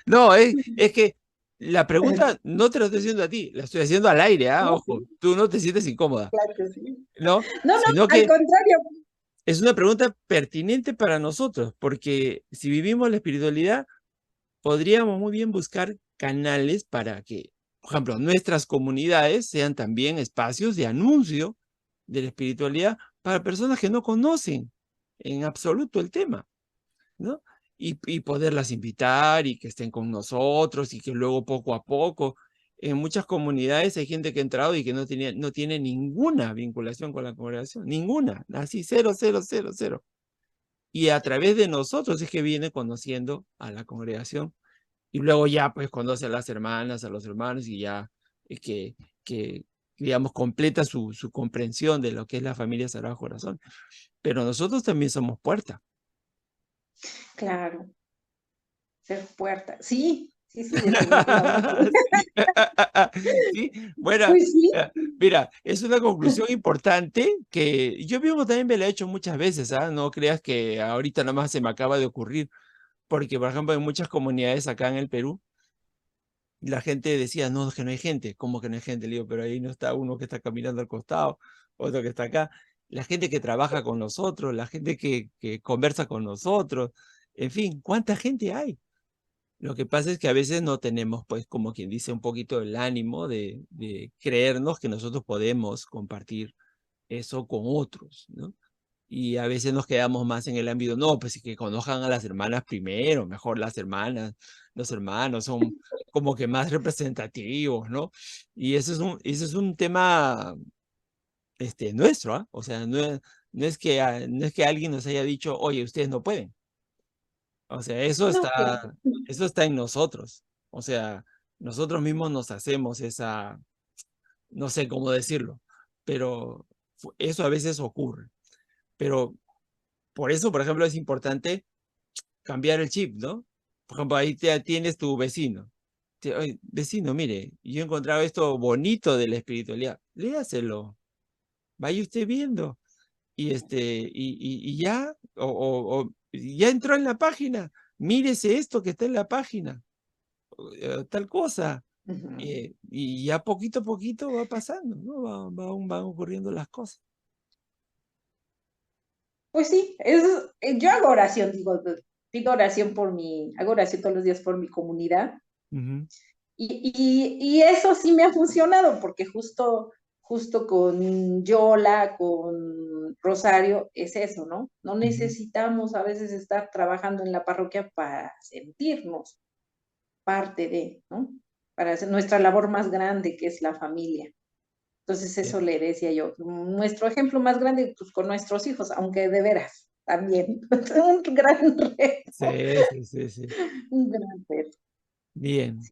No, es que la pregunta no te la estoy haciendo a ti, la estoy haciendo al aire, ¿ah? No, Ojo, tú no te sientes incómoda, claro que sí. ¿no? No, no, Sino al que contrario. es una pregunta pertinente para nosotros, porque si vivimos la espiritualidad, podríamos muy bien buscar canales para que, por ejemplo, nuestras comunidades sean también espacios de anuncio de la espiritualidad para personas que no conocen en absoluto el tema, ¿no? Y poderlas invitar y que estén con nosotros y que luego poco a poco, en muchas comunidades hay gente que ha entrado y que no tiene ninguna vinculación con la congregación, ninguna, así, cero, cero, cero, cero. Y a través de nosotros es que viene conociendo a la congregación y luego ya pues conoce a las hermanas, a los hermanos y ya que digamos, completa su comprensión de lo que es la familia Sagrado Corazón. Pero nosotros también somos puerta. Claro, ser puerta. Sí, sí, sí, definitivamente. Sí. Sí, bueno, Pues sí. mira, es una conclusión importante que yo mismo también me la he hecho muchas veces, ¿ah? No creas que ahorita nada más se me acaba de ocurrir, porque, por ejemplo, en muchas comunidades acá en el Perú, la gente decía, no, es que no hay gente. ¿Cómo que no hay gente? Le digo, pero ahí no está uno que está caminando al costado, otro que está acá. La gente que trabaja con nosotros, la gente que conversa con nosotros, en fin, ¿cuánta gente hay? Lo que pasa es que a veces no tenemos, pues, como quien dice, un poquito el ánimo de creernos que nosotros podemos compartir eso con otros, ¿no? Y a veces nos quedamos más en el ámbito, no, pues que conozcan a las hermanas primero, mejor las hermanas, los hermanos son como que más representativos, ¿no? Y eso es un tema nuestro, ¿ah? O sea, no es que, no es que alguien nos haya dicho, oye, ustedes no pueden. O sea, No, pero eso está en nosotros. O sea, nosotros mismos nos hacemos esa, no sé cómo decirlo, pero eso a veces ocurre. Pero por eso, por ejemplo, es importante cambiar el chip, ¿no? Por ejemplo, ahí te tienes tu vecino. Oye, vecino, mire, yo he encontrado esto bonito de la espiritualidad. Léaselo, vaya usted viendo. Y ya, o ya entró en la página, mírese esto que está en la página, tal cosa. ujú. Y ya poquito a poquito va pasando, ¿no? Van ocurriendo las cosas. Pues sí, yo hago oración, digo oración hago oración todos los días por mi comunidad. Ujú, Y eso sí me ha funcionado, porque justo con Yola, con Rosario, es eso, ¿no? No ujú. necesitamos a veces estar trabajando en la parroquia para sentirnos parte de, ¿no? Para hacer nuestra labor más grande, que es la familia. Entonces eso Bien. le decía yo, nuestro ejemplo más grande, pues con nuestros hijos, aunque de veras, también, un gran reto, Sí, sí, sí, sí. un gran reto. Bien.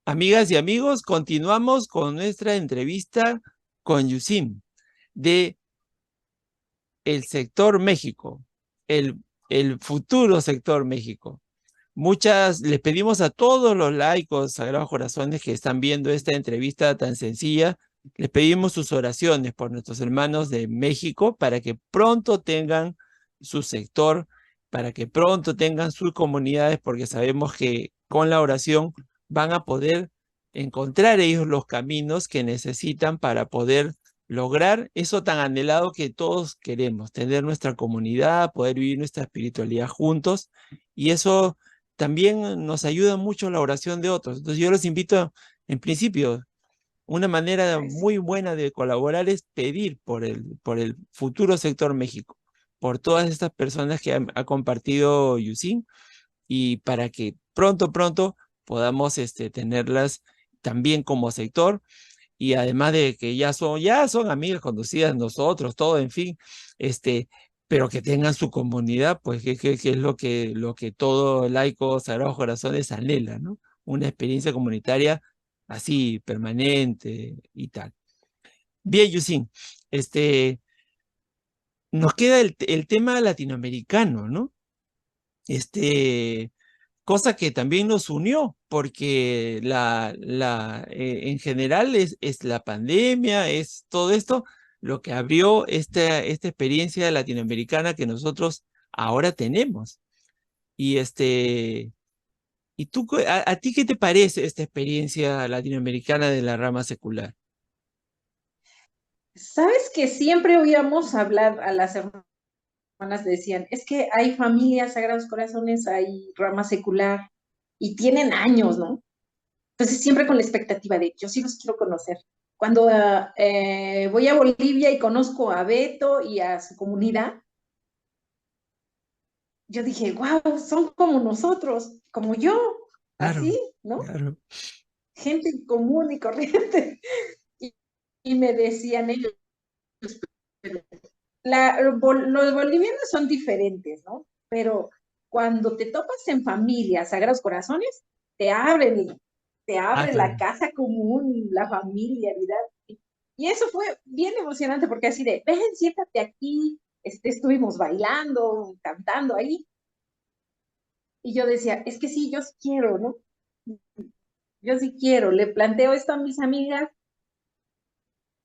Amigas y amigos, continuamos con nuestra entrevista con Yusin de el sector México, el, el futuro sector México. Les pedimos a todos los laicos, Sagrados Corazones, que están viendo esta entrevista tan sencilla, les pedimos sus oraciones por nuestros hermanos de México para que pronto tengan su sector, para que pronto tengan sus comunidades, porque sabemos que con la oración van a poder encontrar ellos los caminos que necesitan para poder lograr eso tan anhelado que todos queremos, tener nuestra comunidad, poder vivir nuestra espiritualidad juntos, y eso también nos ayuda mucho la oración de otros. Entonces yo los invito, en principio, una manera Pues, muy buena de colaborar es pedir por el futuro sector México, por todas estas personas que ha compartido Yusin, y para que pronto podamos tenerlas también como sector, y además de que ya son amigas conocidas nosotros, todo, en fin, pero que tengan su comunidad, pues que es lo que todo laico Sagrados Corazones anhela, ¿no? Una experiencia comunitaria así, permanente y tal. Bien, Yusin, nos queda el tema latinoamericano, ¿no? Cosa que también nos unió, porque en general es la pandemia, es todo esto lo que abrió esta experiencia latinoamericana que nosotros ahora tenemos. Y ¿y tú, a ti qué te parece esta experiencia latinoamericana de la rama secular? ¿sabes que siempre oíamos hablar a las hermanas decían, es que hay familias, Sagrados Corazones, hay rama secular, y tienen años, ¿no? Entonces siempre con la expectativa de, yo sí los quiero conocer. Cuando voy a Bolivia y conozco a Beto y a su comunidad, yo dije, wow, son como nosotros, como yo, Claro, así, ¿no? claro. Gente común y corriente. y me decían ellos, los bolivianos son diferentes, ¿no? Pero cuando te topas en familia, Sagrados Corazones, te abren, te Ah, abren la claro. casa común, la familiaridad. Y eso fue bien emocionante porque así de, ven, siéntate aquí, estuvimos bailando, cantando ahí. Y yo decía, es que sí, yo sí quiero, ¿no? Yo sí quiero. Le planteo esto a mis amigas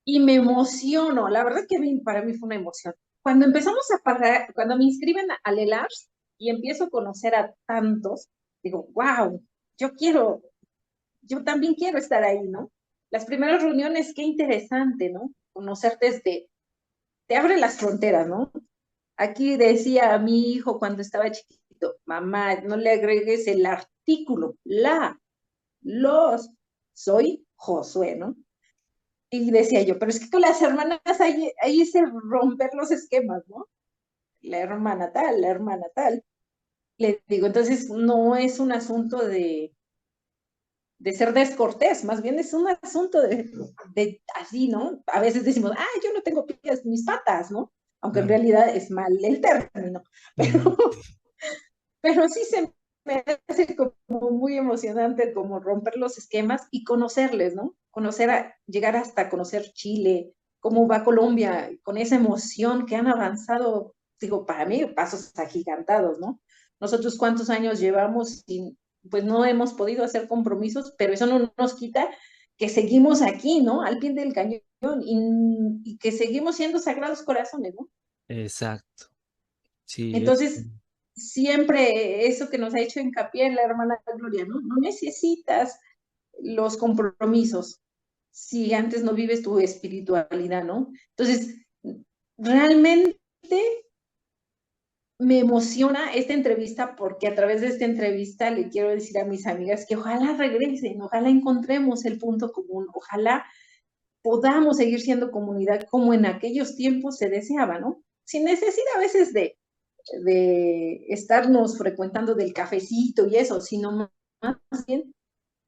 y me emociono. La verdad que para mí fue una emoción. Cuando empezamos a pagar, cuando me inscriben al ELARS y empiezo a conocer a tantos, digo, wow, yo quiero, yo también quiero estar ahí, ¿no? Las primeras reuniones, qué interesante, ¿no? Conocer desde, te abre las fronteras, ¿no? Aquí decía a mi hijo cuando estaba chiquito, mamá, no le agregues el artículo, los, soy Josué, ¿no? Y decía yo, pero es que con las hermanas ahí es el romper los esquemas, ¿no? La hermana tal. Le digo, entonces no es un asunto de ser descortés, más bien es un asunto de así, ¿no? A veces decimos, ah, yo no tengo pies, mis patas, ¿no? Aunque en Claro. realidad es mal el término, Ujú. pero sí se me hace como muy emocionante como romper los esquemas y conocerles, ¿no? Llegar hasta conocer Chile, cómo va Colombia, con esa emoción que han avanzado, digo, para mí, pasos agigantados, ¿no? Nosotros cuántos años llevamos sin, pues no hemos podido hacer compromisos, pero eso no nos quita que seguimos aquí, ¿no? Al pie del cañón y que seguimos siendo sagrados corazones, ¿no? Exacto. Sí, Entonces, siempre eso que nos ha hecho hincapié en la hermana Gloria, ¿no? No necesitas los compromisos si antes no vives tu espiritualidad, ¿no? Entonces, realmente me emociona esta entrevista porque a través de esta entrevista le quiero decir a mis amigas que ojalá regresen, ojalá encontremos el punto común, ojalá podamos seguir siendo comunidad como en aquellos tiempos se deseaba, ¿no? Sin necesidad a veces de estarnos frecuentando del cafecito y eso, sino más bien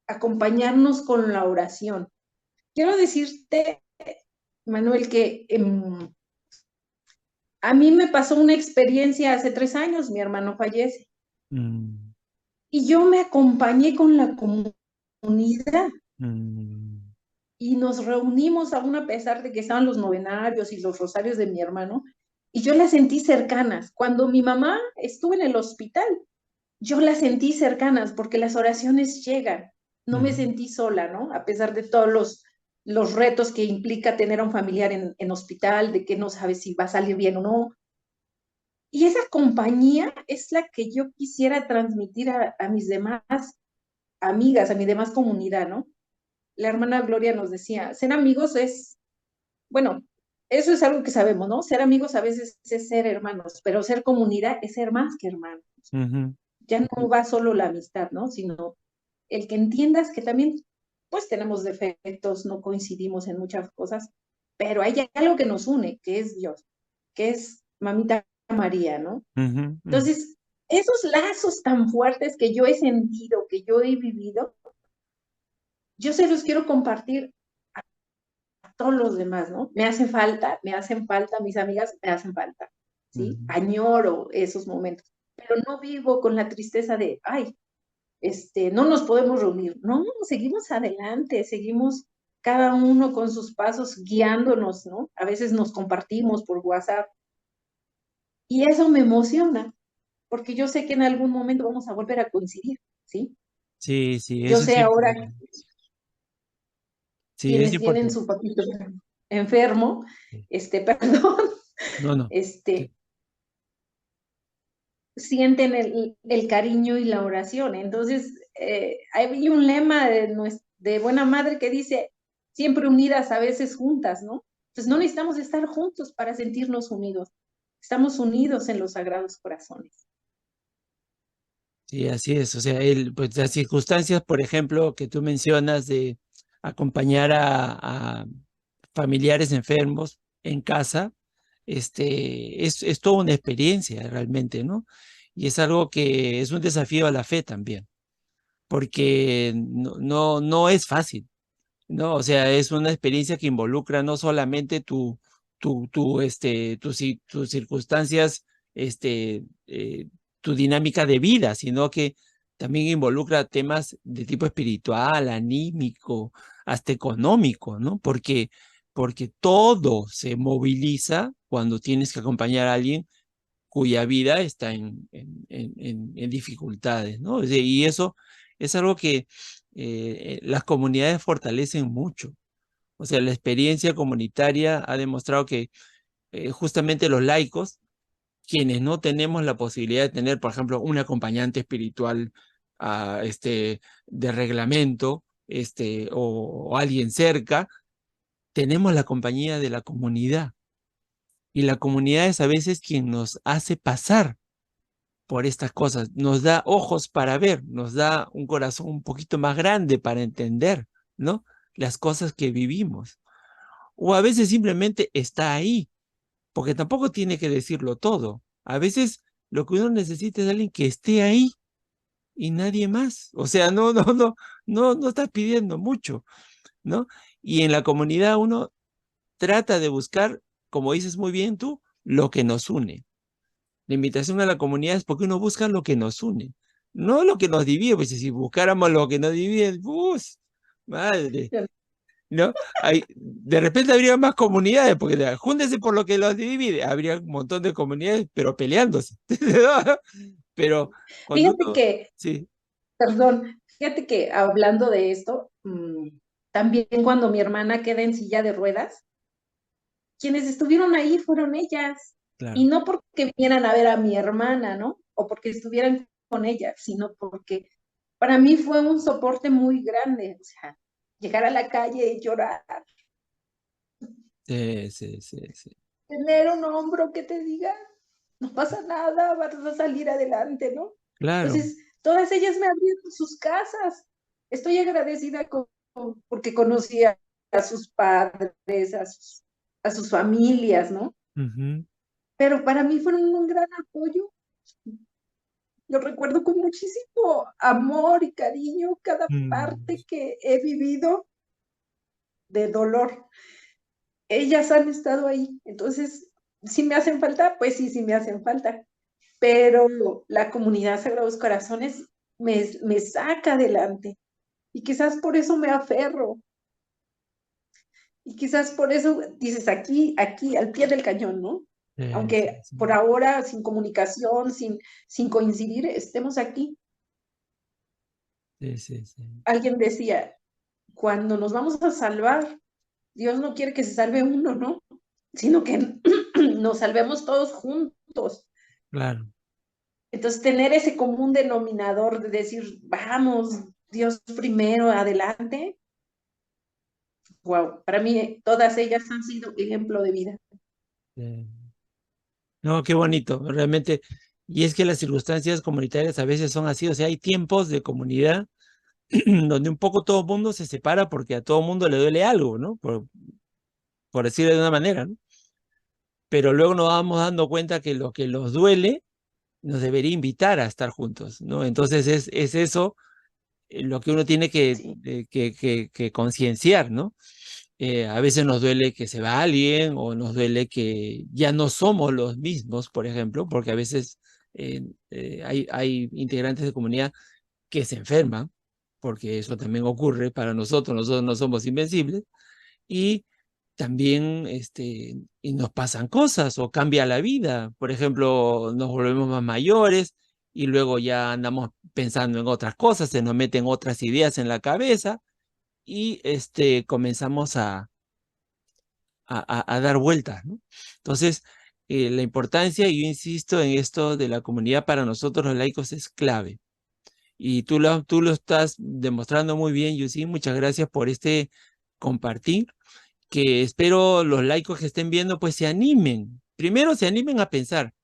acompañarnos con la oración. Quiero decirte, Manuel, que a mí me pasó una experiencia hace 3 años, mi hermano fallece, mm, y yo me acompañé con la comunidad mm, y nos reunimos aún a pesar de que estaban los novenarios y los rosarios de mi hermano, y yo las sentí cercanas. Cuando mi mamá estuvo en el hospital, yo las sentí cercanas porque las oraciones llegan. No me mm. sentí sola, ¿no? A pesar de todos los retos que implica tener a un familiar en hospital, de que no sabes si va a salir bien o no. Y esa compañía es la que yo quisiera transmitir a mis demás amigas, a mi demás comunidad, ¿no? La hermana Gloria nos decía, ser amigos es, bueno, eso es algo que sabemos, ¿no? Ser amigos a veces es ser hermanos, pero ser comunidad es ser más que hermanos. Ujú. Ya no va solo la amistad, ¿no? Sino el que entiendas que también, pues tenemos defectos, no coincidimos en muchas cosas, pero hay algo que nos une, que es Dios, que es Mamita María, ¿no? Ujú, ujú. Entonces, esos lazos tan fuertes que yo he sentido, que yo he vivido, yo se los quiero compartir a todos los demás, ¿no? Me hacen falta, mis amigas me hacen falta, ¿sí? Ujú. Añoro esos momentos, pero no vivo con la tristeza de, ay, no nos podemos reunir. No, seguimos adelante, seguimos cada uno con sus pasos guiándonos, ¿no? A veces nos compartimos por WhatsApp y eso me emociona, porque yo sé que en algún momento vamos a volver a coincidir, ¿sí? Sí, sí, Yo eso es sé ahora importante. Sí, es quienes tienen importante. su papito enfermo, Sí. perdón, No, no. Sí. este, sienten el cariño y la oración. Entonces, hay un lema de Buena Madre que dice, siempre unidas, a veces juntas, ¿no? Entonces, no necesitamos estar juntos para sentirnos unidos. Estamos unidos en los sagrados corazones. Sí, así es. O sea, pues las circunstancias, por ejemplo, que tú mencionas de acompañar a familiares enfermos en casa, es toda una experiencia realmente, ¿no? Y es algo que es un desafío a la fe también, porque no es fácil. ¿no? O sea, es una experiencia que involucra no solamente tus circunstancias, tu dinámica de vida, sino que también involucra temas de tipo espiritual, anímico, hasta económico, ¿no? Porque todo se moviliza cuando tienes que acompañar a alguien cuya vida está en dificultades, ¿no? Y eso es algo que las comunidades fortalecen mucho. O sea, la experiencia comunitaria ha demostrado que justamente los laicos, quienes no tenemos la posibilidad de tener, por ejemplo, un acompañante espiritual de reglamento, o alguien cerca, tenemos la compañía de la comunidad. Y la comunidad es a veces quien nos hace pasar por estas cosas, nos da ojos para ver, nos da un corazón un poquito más grande para entender, ¿no? Las cosas que vivimos. O a veces simplemente está ahí, porque tampoco tiene que decirlo todo. A veces lo que uno necesita es alguien que esté ahí y nadie más. O sea, no estás pidiendo mucho, ¿no? Y en la comunidad uno trata de buscar, como dices muy bien tú, lo que nos une. La invitación a la comunidad es porque uno busca lo que nos une, no lo que nos divide, pues si buscáramos lo que nos divide, ¡pues! Madre, ¿no? De repente habría más comunidades, porque júntense por lo que los divide, habría un montón de comunidades, pero peleándose. Pero cuando Fíjate uno, que, sí, perdón, fíjate que hablando de esto, también cuando mi hermana queda en silla de ruedas, quienes estuvieron ahí fueron ellas. Y claro, no porque vinieran a ver a mi hermana, ¿no? O porque estuvieran con ella, sino porque para mí fue un soporte muy grande. O sea, llegar a la calle y llorar, sí, sí, sí, sí, tener un hombro que te diga, no pasa nada, vas a salir adelante, ¿no? claro. Entonces, todas ellas me abrieron sus casas. Estoy agradecida porque conocí a sus padres, a sus familias, ¿no? Ujú. Pero para mí fueron un gran apoyo. Yo recuerdo con muchísimo amor y cariño cada Mm, parte que he vivido de dolor. Ellas han estado ahí. Entonces, si me hacen falta, pues sí, sí me hacen falta. Pero la comunidad Sagrados Corazones me saca adelante. Y quizás por eso me aferro. Y quizás por eso dices aquí, al pie del cañón, ¿no? sí, sí, Aunque sí, por ahora, sin comunicación, sin coincidir, estemos aquí. sí, sí, sí, Alguien decía, cuando nos vamos a salvar, Dios no quiere que se salve uno, ¿no? Sino que nos salvemos todos juntos. claro. Entonces, tener ese común denominador de decir, vamos, Dios primero, adelante, wow, para mí todas ellas han sido ejemplo de vida. Sí. No, qué bonito, realmente. Y es que las circunstancias comunitarias a veces son así, o sea, hay tiempos de comunidad donde un poco todo el mundo se separa porque a todo el mundo le duele algo, ¿no? Por decirlo de una manera, ¿no? Pero luego nos vamos dando cuenta que lo que los duele nos debería invitar a estar juntos, ¿no? Entonces es eso lo que uno tiene Sí, que concienciar, ¿no? A veces nos duele que se va alguien o nos duele que ya no somos los mismos, por ejemplo, porque a veces hay integrantes de comunidad que se enferman, porque eso también ocurre para nosotros no somos invencibles, y también y nos pasan cosas o cambia la vida. Por ejemplo, nos volvemos más mayores y luego ya andamos pensando en otras cosas, se nos meten otras ideas en la cabeza y comenzamos a dar vueltas, ¿no? Entonces, la importancia, y yo insisto en esto de la comunidad para nosotros los laicos es clave. Y tú lo estás demostrando muy bien, Yusi. Muchas gracias por este compartir, que espero los laicos que estén viendo pues se animen. Primero se animen a pensar,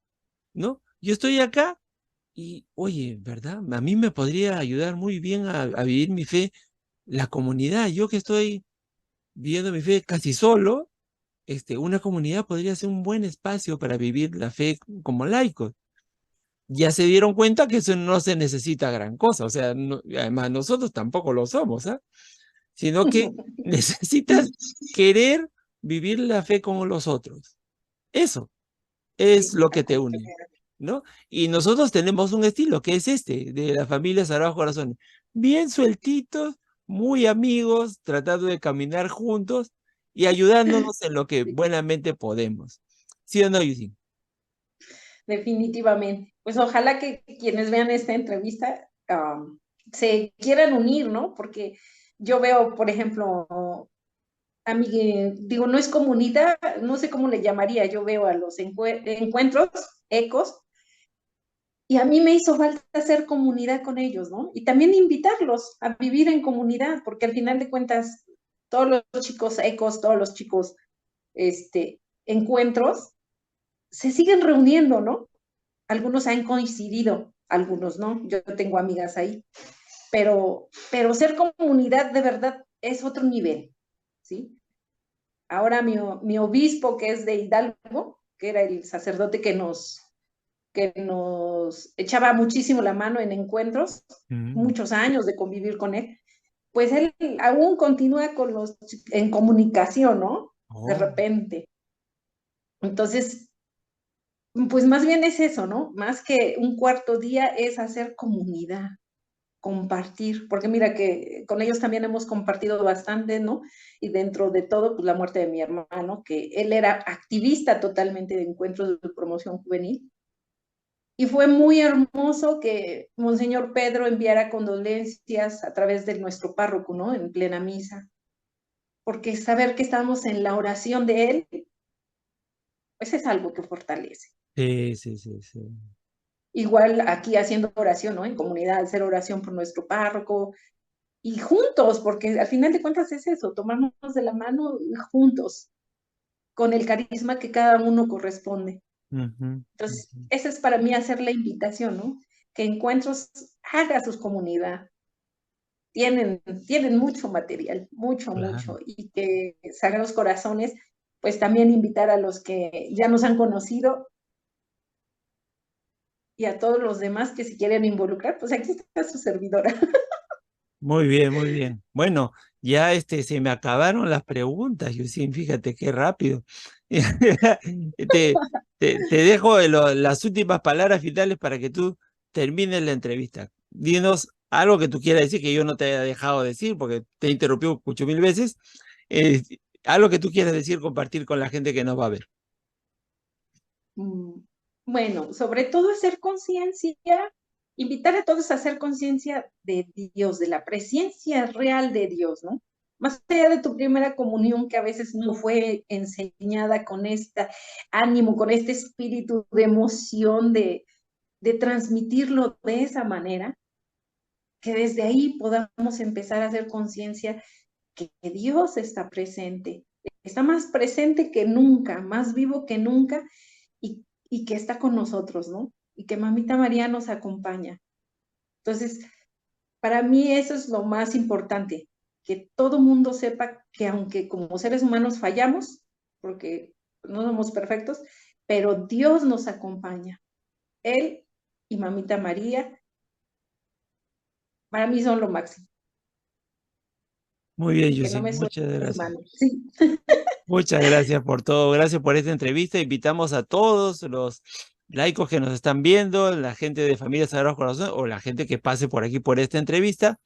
¿no? Yo estoy acá y, oye, ¿verdad? A mí me podría ayudar muy bien a vivir mi fe la comunidad. Yo que estoy viviendo mi fe casi solo, una comunidad podría ser un buen espacio para vivir la fe como laicos. Ya se dieron cuenta que eso no se necesita gran cosa, o sea, además nosotros tampoco lo somos, ¿ah? sino que necesitas querer vivir la fe con los otros. Eso es Sí, lo que te une, ¿no? Y nosotros tenemos un estilo que es este, de la familia Sagrados Corazones. Bien sueltitos, muy amigos, tratando de caminar juntos y ayudándonos en lo que sí, buenamente podemos. ¿Sí o no, Yusin? definitivamente. Pues ojalá que quienes vean esta entrevista se quieran unir, ¿no? Porque yo veo, por ejemplo, a mí, digo, no es comunidad, no sé cómo le llamaría, yo veo a los encuentros, ecos, y a mí me hizo falta hacer comunidad con ellos, ¿no? Y también invitarlos a vivir en comunidad, porque al final de cuentas, todos los chicos ecos, todos los chicos encuentros, se siguen reuniendo, ¿no? Algunos han coincidido, algunos no, yo tengo amigas ahí, pero ser comunidad de verdad es otro nivel, ¿sí? Ahora mi obispo, que es de Hidalgo, que era el sacerdote que nos echaba muchísimo la mano en encuentros, Mm. muchos años de convivir con él, pues él aún continúa con en comunicación, ¿no? De Oh, repente. Entonces, pues más bien es eso, ¿no? Más que un cuarto día es hacer comunidad, compartir, porque mira que con ellos también hemos compartido bastante, ¿no? Y dentro de todo, pues la muerte de mi hermano, que él era activista totalmente de encuentros de promoción juvenil. Y fue muy hermoso que Monseñor Pedro enviara condolencias a través de nuestro párroco, ¿no? En plena misa, porque saber que estamos en la oración de él, pues es algo que fortalece. sí, sí, sí, sí. Igual aquí haciendo oración, ¿no? En comunidad, hacer oración por nuestro párroco, y juntos, porque al final de cuentas es eso, tomarnos de la mano juntos, con el carisma que cada uno corresponde. Ujú, Entonces, ujú. esa es para mí hacer la invitación, ¿no? Que Encuentros haga su comunidad. Tienen mucho material, mucho, Claro. mucho, y que Sagrados Corazones, pues también invitar a los que ya nos han conocido y a todos los demás que se quieren involucrar, pues aquí está su servidora. Muy bien, muy bien. Bueno, ya se me acabaron las preguntas, Yusin, fíjate qué rápido. Te, te dejo las últimas palabras finales para que tú termines la entrevista. Dinos algo que tú quieras decir que yo no te haya dejado decir porque te interrumpió 8.000 veces. Eh, Algo que tú quieras decir, compartir con la gente que nos va a ver. Bueno, sobre todo hacer conciencia, invitar a todos a hacer conciencia de Dios, de la presencia real de Dios, ¿no? Más allá de tu primera comunión que a veces no fue enseñada con este ánimo, con este espíritu de emoción, de transmitirlo de esa manera, que desde ahí podamos empezar a hacer conciencia que Dios está más presente que nunca, más vivo que nunca, y que está con nosotros, ¿no? Y que Mamita María nos acompaña. Entonces, para mí eso es lo más importante, que todo mundo sepa que aunque como seres humanos fallamos, porque no somos perfectos, pero Dios nos acompaña. Él y Mamita María, para mí son lo máximo. Muy bien, Que no Yusin, me muchas suelten sus gracias. manos. Sí. Muchas gracias por todo, gracias por esta entrevista. Invitamos a todos los laicos que nos están viendo, la gente de Familia Sagrados Corazones o la gente que pase por aquí por esta entrevista,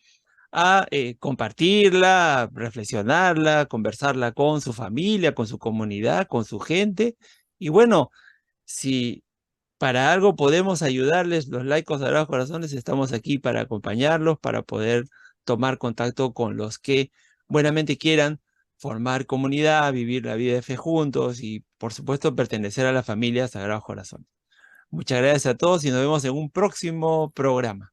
a compartirla, reflexionarla, conversarla con su familia, con su comunidad, con su gente. Y bueno, si para algo podemos ayudarles, los laicos Sagrados Corazones, estamos aquí para acompañarlos, para poder tomar contacto con los que buenamente quieran formar comunidad, vivir la vida de fe juntos y, por supuesto, pertenecer a la familia Sagrados Corazones. Muchas gracias a todos y nos vemos en un próximo programa.